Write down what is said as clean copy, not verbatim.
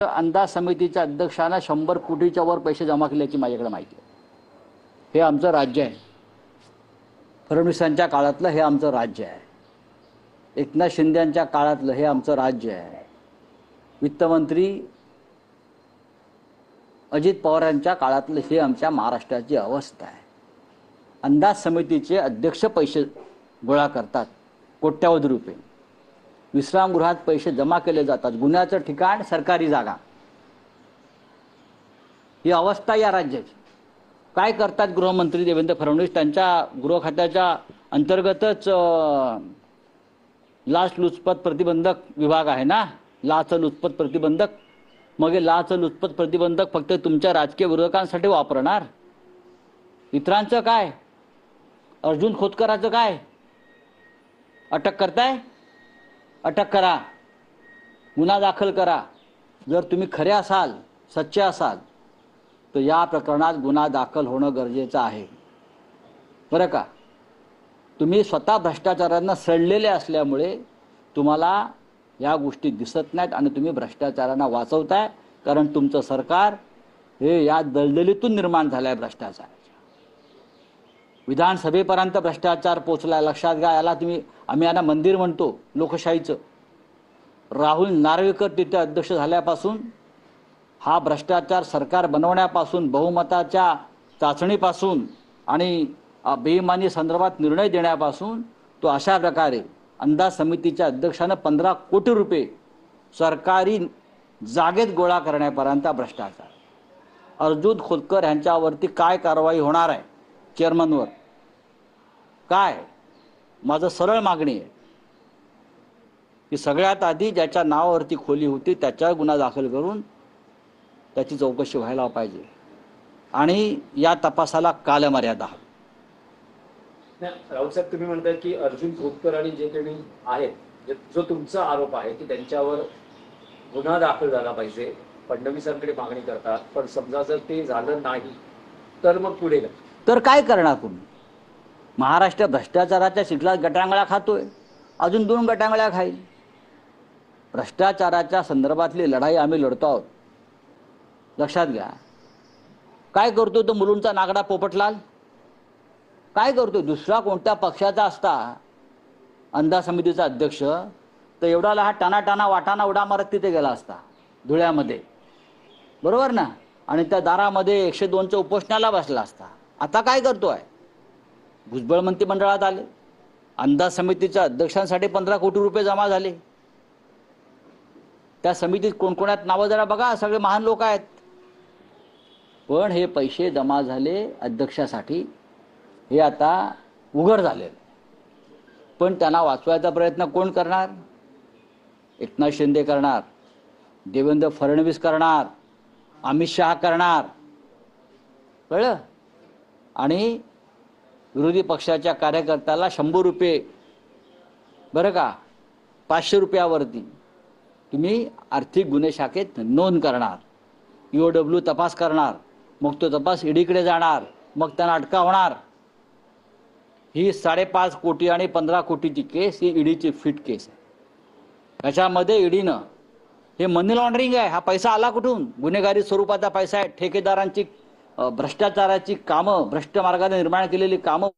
अंदाज समितीच्या अध्यक्षांना 100 कोटीच्या वर पैसे जमा केल्याची माझ्याकडे माहिती आहे। हे आमचं राज्य आहे। फडणवीसांच्या काळातलं हे आमचं राज्य आहे। एकनाथ शिंदेंच्या काळातलं हे आमचं राज्य आहे। वित्तमंत्री अजित पवारांच्या काळातलं हे आमच्या महाराष्ट्राची अवस्था आहे। अंदाज समितीचे अध्यक्ष पैसे गोळा करतात, कोट्यावधी रुपये विश्रामगृहात पैसे जमा केले जातात, गुन्ह्याचं ठिकाण सरकारी जागा। ही अवस्था या राज्याची। काय करतात गृहमंत्री देवेंद्र फडणवीस? त्यांच्या गृह खात्याच्या अंतर्गतच लाचलुचपत प्रतिबंधक विभाग आहे ना, लाचलुचपत प्रतिबंधक। मग हे लाचलुचपत प्रतिबंधक फक्त तुमच्या राजकीय विरोधकांसाठी वापरणार? इतरांचं काय? अर्जुन खोतकरांचं काय? अटक करताय? अटक करा, गुन्हा दाखल करा। जर तुम्ही खरे असाल, सच्चे असाल, तर या प्रकरणात गुन्हा दाखल होणं गरजेचं आहे, बरं का? तुम्ही स्वतः भ्रष्टाचारांना सडलेले असल्यामुळे तुम्हाला या गोष्टी दिसत नाहीत आणि तुम्ही भ्रष्टाचारांना वाचवताय, कारण तुमचं सरकार हे या दलदलीतून निर्माण झालंय भ्रष्टाचाराच्या। विधानसभेपर्यंत भ्रष्टाचार पोचलाय, लक्षात घ्या। याला आम्ही यांना मंदिर म्हणतो लोकशाहीचं। राहुल नार्वेकर तिथे अध्यक्ष झाल्यापासून, हा भ्रष्टाचार सरकार बनवण्यापासून, बहुमताच्या चाचणीपासून आणि बेईमानी संदर्भात निर्णय देण्यापासून तो अशा प्रकारे अंदाज समितीच्या अध्यक्षानं 15 कोटी रुपये सरकारी जागेत गोळा करण्यापर्यंत भ्रष्टाचार। अर्जुन खोतकर यांच्यावरती काय कारवाई होणार आहे चेअरमनवर? काय? माझं सरळ मागणी आहे की सगळ्यात आधी ज्याच्या नावावरती खोली होती त्याच्यावर गुन्हा दाखल करून त्याची चौकशी व्हायला पाहिजे आणि या तपासाला कालमर्यादा हवी। राऊत साहेब, तुम्ही म्हणताय की अर्जुन खोतकर आणि जे काही आहेत, जो तुमचा आरोप आहे की त्यांच्यावर गुन्हा दाखल झाला पाहिजे, फडणवीसांकडे मागणी करतात, पण समजा जर ते झालं नाही तर मग पुढे काय? तर काय करणार तुम्ही? महाराष्ट्र भ्रष्टाचाराच्या शिकलात गटांगळा खातोय, अजून 2 गटांगळ्या खाईल। भ्रष्टाचाराच्या संदर्भातली लढाई आम्ही लढतो आहोत, लक्षात घ्या। काय करतो तो मुलुंडचा नागडा पोपटलाल? काय करतो? दुसरा कोणत्या पक्षाचा असता अंदाज समितीचा अध्यक्ष तर एवढा लहान टाना वाटाणा उडा मारत तिथे गेला असता धुळ्यामध्ये, बरोबर ना? आणि त्या दारामध्ये 102च्या उपोषणाला बसला असता। आता काय करतोय? भुजबळ मंत्रिमंडळात आले, अंदाज समितीच्या अध्यक्षांसाठी 15 कोटी रुपये जमा झाले। त्या समितीत कोणकोणात नावं जरा बघा, सगळे महान लोक आहेत। पण हे पैसे जमा झाले अध्यक्षासाठी, हे आता उघड झाले। पण त्यांना वाचवायचा प्रयत्न कोण करणार? एकनाथ शिंदे करणार, देवेंद्र फडणवीस करणार, अमित शहा करणार, कळलं? आणि विरोधी पक्षाच्या कार्यकर्त्याला 100 रुपये, बरं का, 500 रुपयावरती तुम्ही आर्थिक गुन्हे शाखेत नोंद करणार, EOW तपास करणार, मग तो तपास ईडीकडे जाणार, मग त्यांना अटका होणार। ही 5.5 कोटी आणि 15 कोटीची केस ही ईडीची फिट केस आहे। याच्यामध्ये ईडीनं हे मनी लॉन्ड्रिंग आहे, हा पैसा आला कुठून? गुन्हेगारी स्वरूपाचा पैसा आहे, ठेकेदारांची भ्रष्टाचाराची कामं, भ्रष्ट मार्गाने निर्माण केलेली कामं